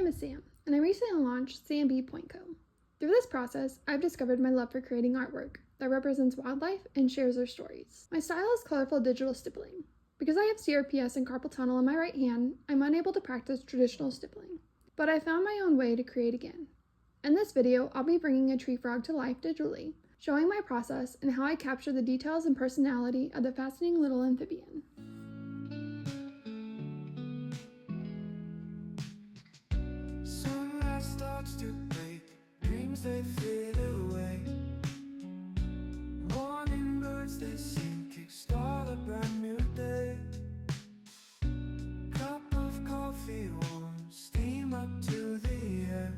is Sam, and I recently launched Sam.B.Co. Through this process, I've discovered my love for creating artwork that represents wildlife and shares their stories. My style is colorful digital stippling. Because I have CRPS and carpal tunnel in my right hand, I'm unable to practice traditional stippling. But I found my own way to create again. In this video, I'll be bringing a tree frog to life digitally, showing my process and how I capture the details and personality of the fascinating little amphibian. Sunlight starts to fade, dreams they fade away. Morning birds they sing, kickstart a brand new day. Cup of coffee warm, steam up to the air.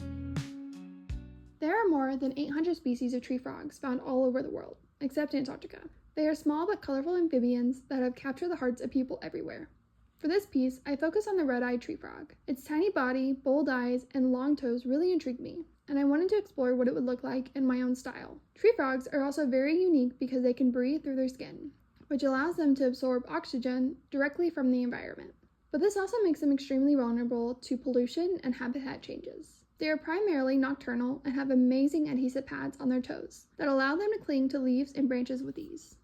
There are more than 800 species of tree frogs found all over the world, except Antarctica. They are small but colorful amphibians that have captured the hearts of people everywhere. For this piece, I focus on the red-eyed tree frog. Its tiny body, bold eyes, and long toes really intrigued me, and I wanted to explore what it would look like in my own style. Tree frogs are also very unique because they can breathe through their skin, which allows them to absorb oxygen directly from the environment. But this also makes them extremely vulnerable to pollution and habitat changes. They are primarily nocturnal and have amazing adhesive pads on their toes that allow them to cling to leaves and branches with ease.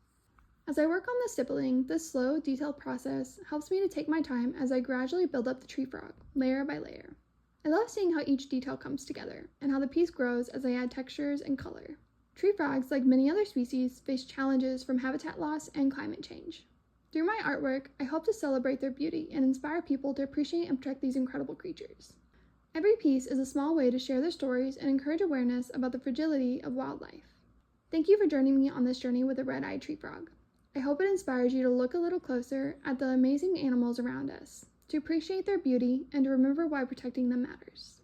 As I work on the stippling, this slow, detailed process helps me to take my time as I gradually build up the tree frog, layer by layer. I love seeing how each detail comes together and how the piece grows as I add textures and color. Tree frogs, like many other species, face challenges from habitat loss and climate change. Through my artwork, I hope to celebrate their beauty and inspire people to appreciate and protect these incredible creatures. Every piece is a small way to share their stories and encourage awareness about the fragility of wildlife. Thank you for joining me on this journey with the red-eyed tree frog. I hope it inspires you to look a little closer at the amazing animals around us, to appreciate their beauty, and to remember why protecting them matters.